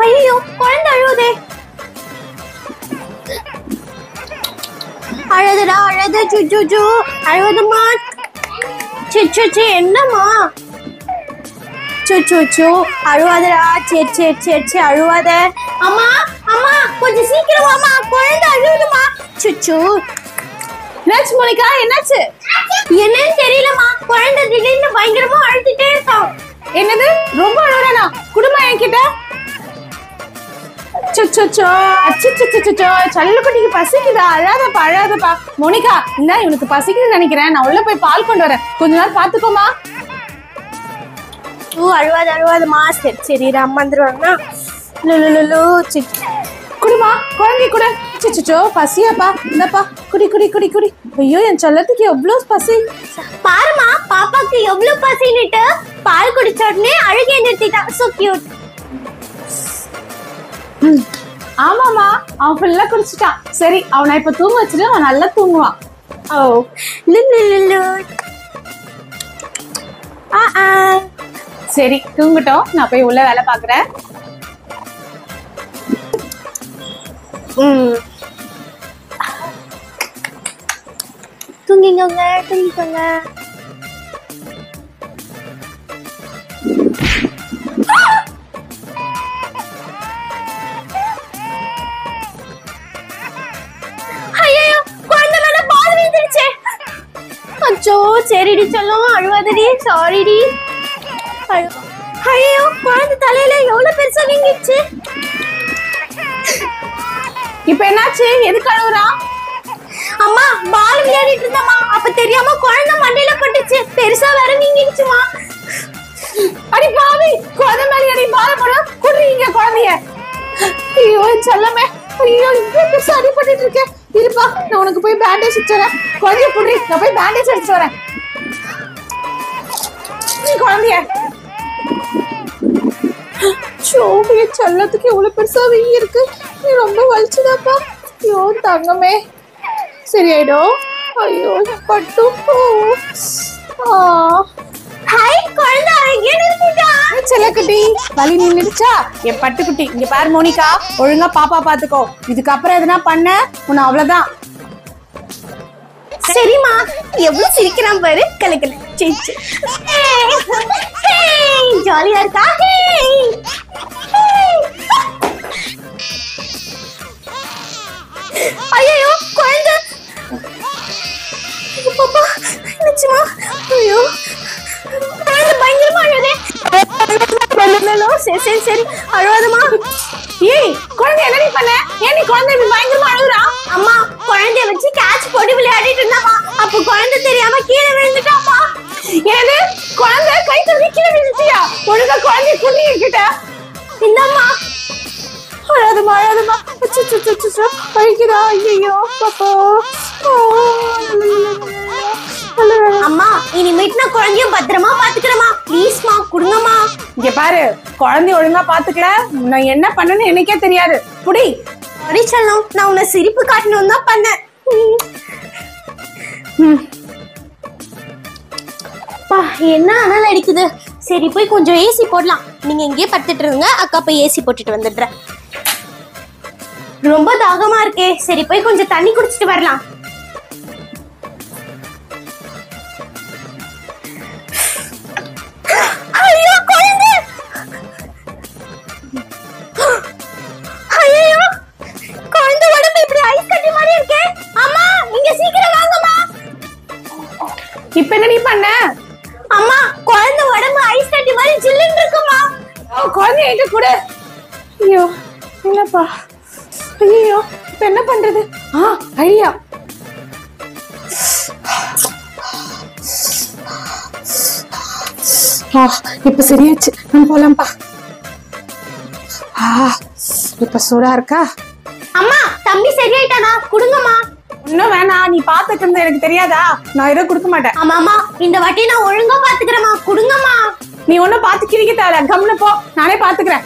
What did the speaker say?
ஐயோ குழந்தை அழுவுதே. அழுதுடா அழுது சுச்சு அழுவதுமா. சிச்சு என்னம்மா? சுச்சு அழுவாதடா. சரி அழுவாத. அம்மா அம்மா கொஞ்சம் சீக்கிரம் வாமா, குழந்தை அழுவுதுமா. சுச்சு என்னாச்சு மோனிகா? என்னாச்சு? என்னன்னு தெரியலமா, குழந்தை திடீர்னு பயங்கரமா அழுதுட்டே இருக்கான். என்னது ரொம்ப அழுறானா? குடும்பம் என்கிட்ட. சல்லுக்குட்டிக்கு பசிக்குதா? அழாதப்பா. மோனிகா இந்தா இவனுக்கு பசிக்குதுன்னு நினைக்கிறேன், நான் உள்ள போய் பால் கொண்டு வரேன், கொஞ்ச நேரம் பாத்துக்கோமா. அழுவாதமா. சரி அம்மா வந்துருவாங்கண்ணா. குடுமா குழந்தை கூட. சிச்சோ பசியாப்பா, இந்தப்பா குடி. ஐயோ என் செல்லத்துக்கு எவ்வளவு பசி பாருமா, பாப்பாக்கு எவ்வளவு பசின்னுட்டு பால் குடிச்ச உடனே அழுகை நிறுத்திட்டா. So cute. ஆமாமா, அவன் ஃபுல்லா குடிச்சிட்டான். சரி அவனை இப்ப தூங்க வச்சுட்டு அவன் நல்லா தூங்குவான். ஓ சரி தூங்கட்டும், நான் போய் உள்ள வேலை பாக்குறேன். தூங்கிக்கோங்க. அச்சோ சரிடி சொல்லும், அழுவாதடி. சாரிடி. ஐயோ குழந்தை தலையில எவ்வளவு பெருசா நீங்கிடுச்சு. இப்ப என்னாச்சு? எதுக்கு அழுகுறா? அம்மா பால் விளையாடிட்டு இருந்தம்மா, அப்ப தெரியாம குழந்தை மண்டையில பட்டுச்சு, பெருசா வேற நீங்கிடுச்சுமா. அடி பாவி, குழந்தை மேலே அடி பால போட குடுறீங்க குழந்தைய. ஐயோ செல்லமே, ஐயோ இவ்வளவு பெருசா அடிபட்டு இருக்கேன். இருப்பா நான் உனக்கு போய் பேண்டேஜ் எடுத்து வரேன். குழந்தைய புடி, நான் போய் பேண்டேஜ் எடுத்து வரேன். குழந்தைய சோபிய செல்லத்துக்கு எவ்வளவு பெருசா வெயி இருக்கு. நீ ரொம்ப வலிச்சுதாப்பா. ஐயோ தங்கமே சரியாயிடும். ஐயோ பட்டு. ஹாய் குழந்தை அழகே நிறுத்திட்டா. செல்லக்குட்டி வலி நின்னுடுச்சா? என் பட்டுக்குட்டி இங்க பாரு மோனிகா, ஒழுங்கா பாப்பா பாத்துக்கோ. இதுக்கப்புறம் எதுனா பண்ண உன்னை அவ்வளவுதான். சரிம்மா, எவ்வளவு சிரிக்கிறான் பாரு. கலக்கல சிச்சு ஜாலியா இருக்கா? ஐயோ குழந்தை பாப்பா நிச்சயமா. ஐயோ குழந்தை பயங்கரமா அழுதே. சரி அழுவாதமா. ஏய் குழந்தை என்ன நீ பண்ண? ஏன் நீ குழந்தை பயங்கரமா அழுகுறா? அம்மா குழந்தைய வச்சு கேட்ச் போட்டு விளையாடிட்டு இருந்தாமா, அப்ப குழந்தை தெரியாம கீழே விழுந்துட்டாமா. ஏது குழந்தை கை தள்ளி கீழே விழுந்துட்டியா? ஒழுங்கா குழந்தைய குடி என்கிட்ட. இந்தாம்மா. அழாதமா அழிக்குதா? ஐயோ பாப்பா. அம்மா இனிமேட்டு நான் குழந்தைய பத்திரமா பாத்துக்கிறேமா. ப்ளீஸ்மா குடுங்கம்மா. இங்க பாரு, குழந்தை ஒழுங்கா பாத்துக்கல நான் என்ன பண்ணேன்னு எனக்கே தெரியாது. புடி. அப்படி சொல்லணும், நான் உன்னை சிரிப்பு காட்டணும் தான் பண்ணேன். என்ன அனல் அடிக்குது. சரி போய் கொஞ்சம் ஏசி போடலாம். நீங்க எங்கேயே படுத்துட்டு இருங்க, அக்கா போய் ஏசி போட்டுட்டு வந்துடுறேன். ரொம்ப தாகமா இருக்கே, சரி போய் கொஞ்சம் தண்ணி குடிச்சிட்டு வரலாம். ஐயோ குழந்தை. ஐயோ குழந்தை உடம்பு இப்படி ஐஸ் கட்டி மாதிரி இருக்கே. அம்மா இங்க சீக்கிரம் வாங்கம்மா. இப்ப என்ன நீ பண்ண? அம்மா குழந்தை உடம்பு ஐஸ் கட்டி மாதிரி ஜில்லுன்னு இருக்குமா. குழந்தை என்கிட்ட கூட. ஐயோ இல்லப்பா. ஐயோ இப்ப என்ன பண்றது? ஐயா இப்ப சரியாச்சு, நம்ம போலாம்பா. இப்ப சூடா இருக்கா? அம்மா தம்பி சரியாயிட்டானா? குடுங்கம்மா. இன்னும் வேணாம், நீ பாத்துட்டு இருந்த எனக்கு தெரியாதா? நான் எதுவும் கொடுக்க மாட்டேன். ஆமாமா, இந்த வாட்டி நான் ஒழுங்கா பாத்துக்கிறேம்மா. குடுங்கம்மா. நீ ஒன்னும் பாத்து கிழிக்க தேவை, கம்னு போ, நானே பாத்துக்கிறேன்.